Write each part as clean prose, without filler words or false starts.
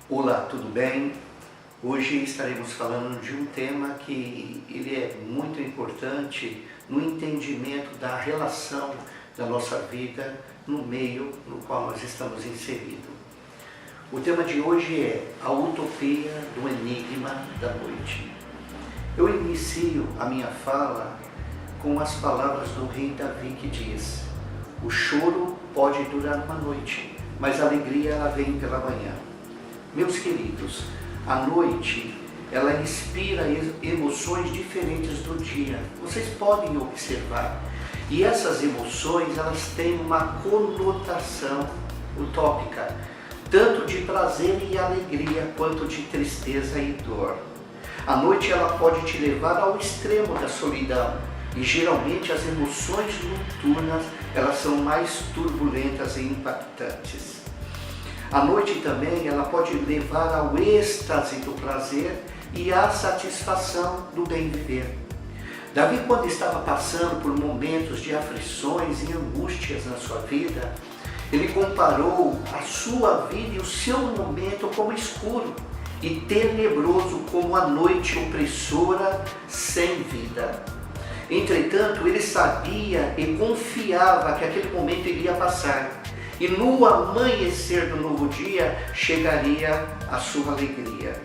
Olá, tudo bem? Hoje estaremos falando de um tema que ele é muito importante no entendimento da relação da nossa vida no meio no qual nós estamos inseridos. O tema de hoje é a utopia do enigma da noite. Eu inicio a minha fala com as palavras do rei Davi que diz: o choro pode durar uma noite, mas a alegria ela vem pela manhã. Meus queridos, a noite, ela inspira emoções diferentes do dia. Vocês podem observar. E essas emoções, elas têm uma conotação utópica, tanto de prazer e alegria, quanto de tristeza e dor. A noite, ela pode te levar ao extremo da solidão. E geralmente as emoções noturnas, elas são mais turbulentas e impactantes. A noite também ela pode levar ao êxtase do prazer e à satisfação do bem viver. Davi, quando estava passando por momentos de aflições e angústias na sua vida, ele comparou a sua vida e o seu momento como escuro e tenebroso como a noite opressora sem vida. Entretanto, ele sabia e confiava que aquele momento iria passar. E no amanhecer do novo dia chegaria a sua alegria.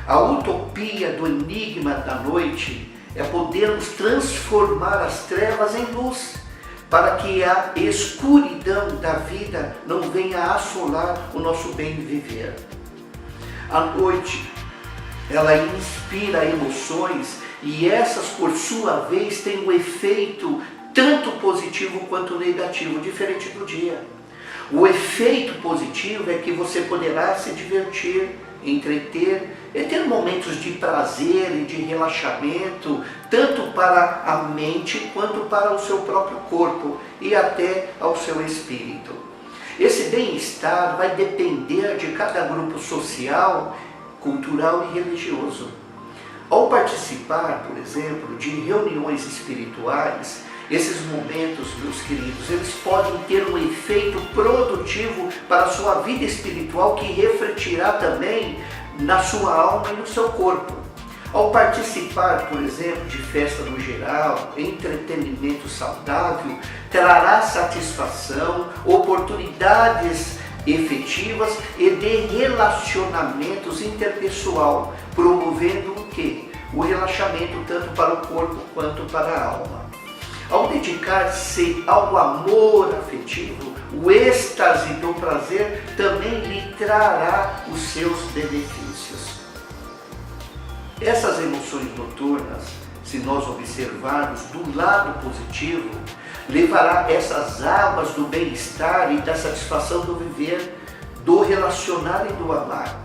A utopia do enigma da noite é podermos transformar as trevas em luz, para que a escuridão da vida não venha assolar o nosso bem viver. A noite, ela inspira emoções e essas, por sua vez, têm um efeito tanto positivo quanto negativo, diferente do dia. O efeito positivo é que você poderá se divertir, entreter, e ter momentos de prazer e de relaxamento, tanto para a mente quanto para o seu próprio corpo e até ao seu espírito. Esse bem-estar vai depender de cada grupo social, cultural e religioso. Ao participar, por exemplo, de reuniões espirituais, esses momentos, meus queridos, eles podem ter um efeito produtivo para a sua vida espiritual que refletirá também na sua alma e no seu corpo. Ao participar, por exemplo, de festa no geral, entretenimento saudável, trará satisfação, oportunidades efetivas e de relacionamentos interpessoal, promovendo o quê? O relaxamento tanto para o corpo quanto para a alma. Ao dedicar-se ao amor afetivo, o êxtase do prazer também lhe trará os seus benefícios. Essas emoções noturnas, se nós observarmos do lado positivo, levará essas águas do bem-estar e da satisfação do viver, do relacionar e do amar.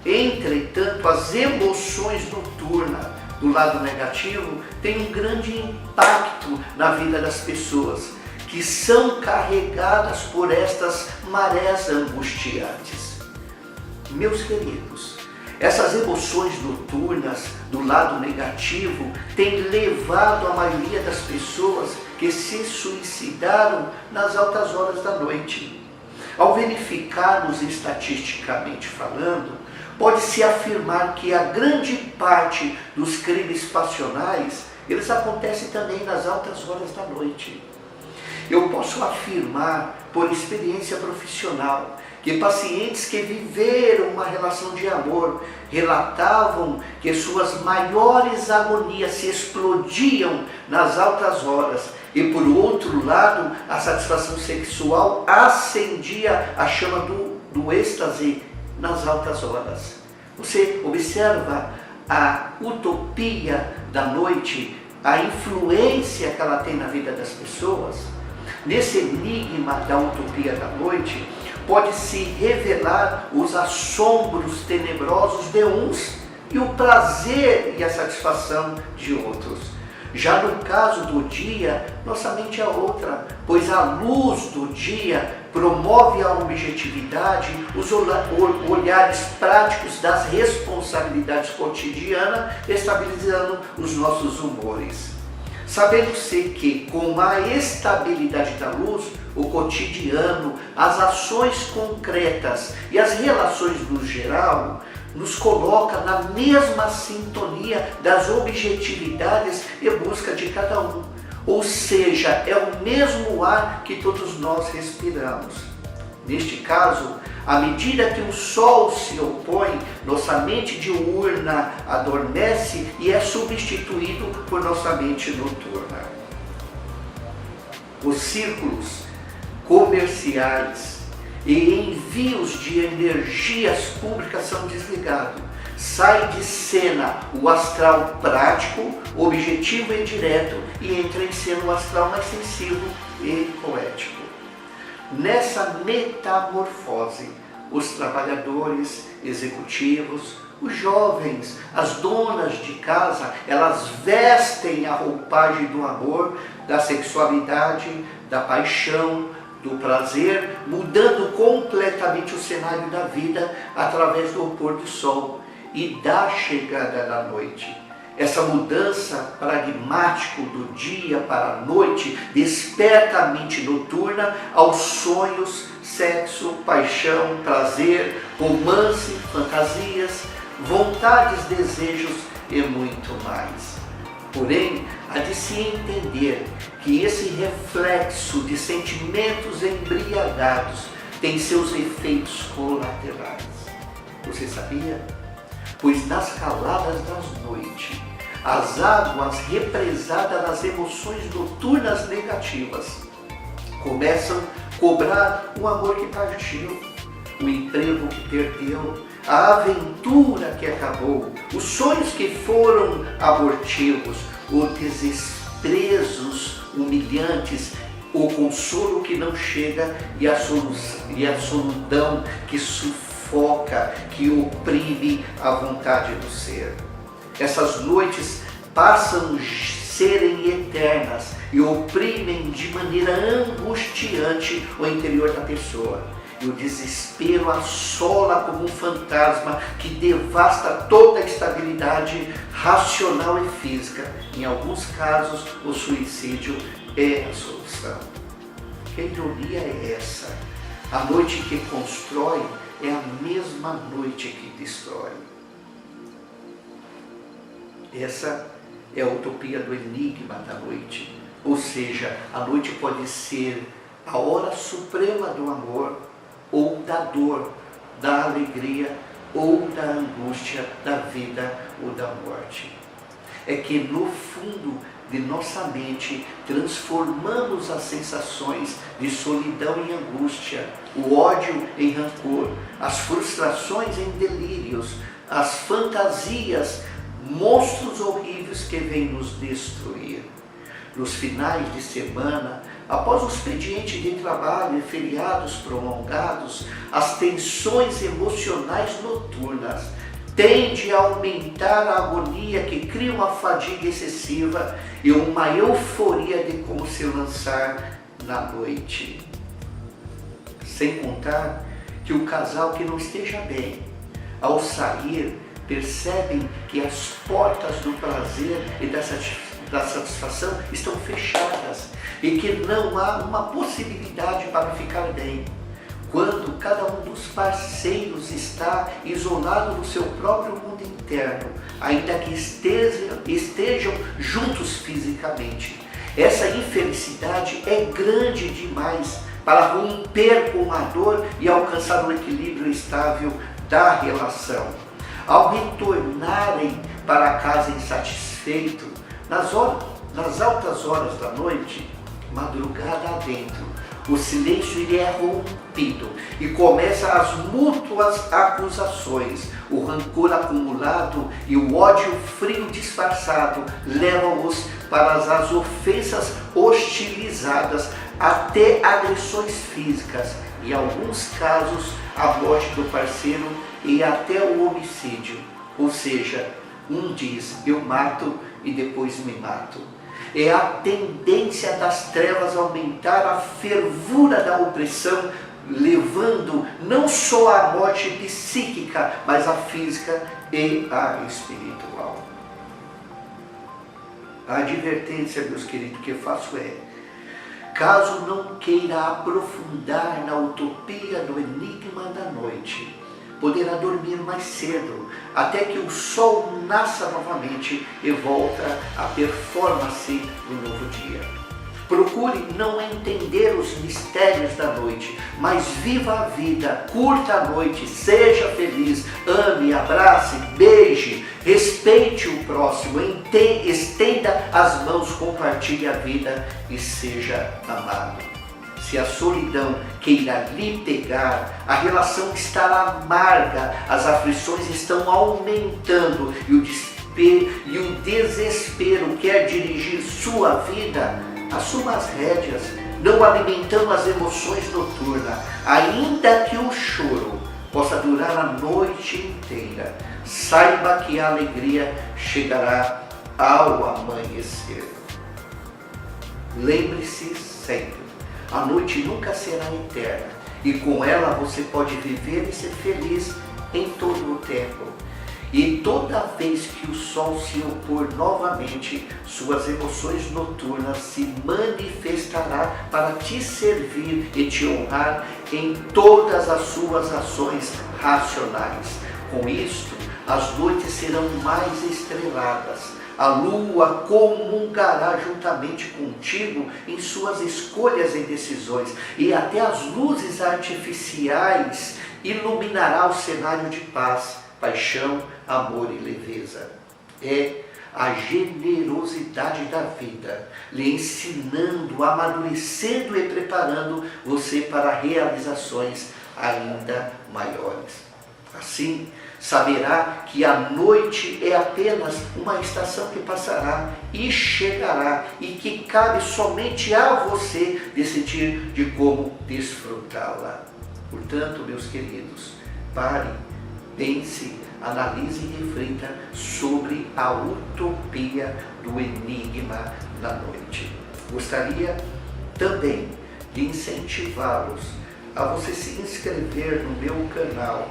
Entretanto, as emoções noturnas, do lado negativo, tem um grande impacto na vida das pessoas, que são carregadas por estas marés angustiantes. Meus queridos, essas emoções noturnas do lado negativo têm levado a maioria das pessoas que se suicidaram nas altas horas da noite. Ao verificarmos estatisticamente falando, pode-se afirmar que a grande parte dos crimes passionais, eles acontecem também nas altas horas da noite. Eu posso afirmar, por experiência profissional, que pacientes que viveram uma relação de amor relatavam que suas maiores agonias se explodiam nas altas horas e, por outro lado, a satisfação sexual acendia a chama do êxtase nas altas horas. Você observa a utopia da noite, a influência que ela tem na vida das pessoas? Nesse enigma da utopia da noite, pode-se revelar os assombros tenebrosos de uns e o prazer e a satisfação de outros. Já no caso do dia, nossa mente é outra, pois a luz do dia promove a objetividade, os olhares práticos das responsabilidades cotidianas, estabilizando os nossos humores. Sabendo-se que, com a estabilidade da luz, o cotidiano, as ações concretas e as relações no geral, nos coloca na mesma sintonia das objetividades e busca de cada um. Ou seja, é o mesmo ar que todos nós respiramos. Neste caso, à medida que o sol se opõe, nossa mente diurna adormece e é substituído por nossa mente noturna. Os círculos comerciais e envios de energias públicas são desligados. Sai de cena o astral prático, objetivo e direto e entra em cena o astral mais sensível e poético. Nessa metamorfose, os trabalhadores, executivos, os jovens, as donas de casa, elas vestem a roupagem do amor, da sexualidade, da paixão, do prazer, mudando completamente o cenário da vida através do pôr do sol e da chegada da noite. Essa mudança pragmática do dia para a noite desperta a mente noturna aos sonhos, sexo, paixão, prazer, romance, fantasias, vontades, desejos e muito mais. Porém, há de se entender que esse reflexo de sentimentos embriagados tem seus efeitos colaterais. Você sabia? Pois nas caladas das noites, as águas represadas nas emoções noturnas negativas começam a cobrar o amor que partiu, o emprego que perdeu, a aventura que acabou, os sonhos que foram abortivos, os desprezo humilhantes, o consolo que não chega e a solidão que sufoca, que oprime a vontade do ser. Essas noites passam a serem eternas e oprimem de maneira angustiante o interior da pessoa. E o desespero assola como um fantasma que devasta toda a estabilidade racional e física. Em alguns casos, o suicídio é a solução. Que ironia é essa? A noite que constrói é a mesma noite que destrói. Essa é a utopia do enigma da noite. Ou seja, a noite pode ser a hora suprema do amor, ou da dor, da alegria, ou da angústia, da vida ou da morte. É que no fundo de nossa mente transformamos as sensações de solidão em angústia, o ódio em rancor, as frustrações em delírios, as fantasias, monstros horríveis que vêm nos destruir. Nos finais de semana, após o expediente de trabalho e feriados prolongados, as tensões emocionais noturnas tendem a aumentar a agonia que cria uma fadiga excessiva e uma euforia de como se lançar na noite. Sem contar que o casal que não esteja bem, ao sair, percebem que as portas do prazer e da satisfação estão fechadas e que não há uma possibilidade para ficar bem. Quando cada um dos parceiros está isolado no seu próprio mundo interno, ainda que estejam juntos fisicamente. Essa infelicidade é grande demais para romper com a dor e alcançar o equilíbrio estável da relação. Ao retornarem para casa insatisfeito, nas altas horas da noite, madrugada adentro, o silêncio ele é rompido e começa as mútuas acusações. O rancor acumulado e o ódio frio disfarçado levam-os para as ofensas hostilizadas, até agressões físicas, e em alguns casos a morte do parceiro e até o homicídio. Ou seja, um diz, eu mato e depois me mato. É a tendência das trevas a aumentar a fervura da opressão, levando não só à morte psíquica, mas a física e a espiritual. A advertência, meus queridos, que eu faço é: Caso não queira aprofundar na utopia do enigma da noite, poderá dormir mais cedo, até que o sol nasça novamente e volta à performance do novo dia. Procure não entender os mistérios da noite, mas viva a vida, curta a noite, seja feliz, ame, abrace, beije, respeite o próximo, estenda as mãos, compartilhe a vida e seja amado. Se a solidão queira lhe pegar, a relação estará amarga, as aflições estão aumentando e o desespero quer dirigir sua vida, assuma as rédeas, não alimentando as emoções noturnas, ainda que o choro possa durar a noite inteira. Saiba que a alegria chegará ao amanhecer. Lembre-se sempre, a noite nunca será eterna e com ela você pode viver e ser feliz em todo o tempo. E toda vez que o sol se opor novamente, suas emoções noturnas se manifestará para te servir e te honrar em todas as suas ações racionais. Com isto, as noites serão mais estreladas. A lua comungará juntamente contigo em suas escolhas e decisões, e até as luzes artificiais iluminará o cenário de paz, paixão, amor e leveza. É a generosidade da vida, lhe ensinando, amadurecendo e preparando você para realizações ainda maiores. Assim, saberá que a noite é apenas uma estação que passará e chegará e que cabe somente a você decidir de como desfrutá-la. Portanto, meus queridos, pare, pense, analise e reflita sobre a utopia do enigma da noite. Gostaria também de incentivá-los a você se inscrever no meu canal,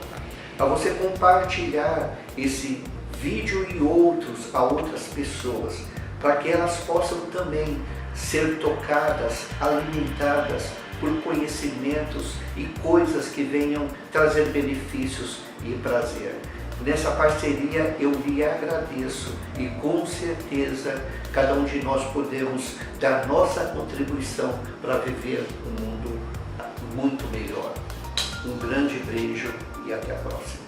a você compartilhar esse vídeo e outros a outras pessoas, para que elas possam também ser tocadas, alimentadas por conhecimentos e coisas que venham trazer benefícios e prazer. Nessa parceria eu lhe agradeço e com certeza cada um de nós podemos dar nossa contribuição para viver um mundo muito melhor. Um grande beijo e até a próxima.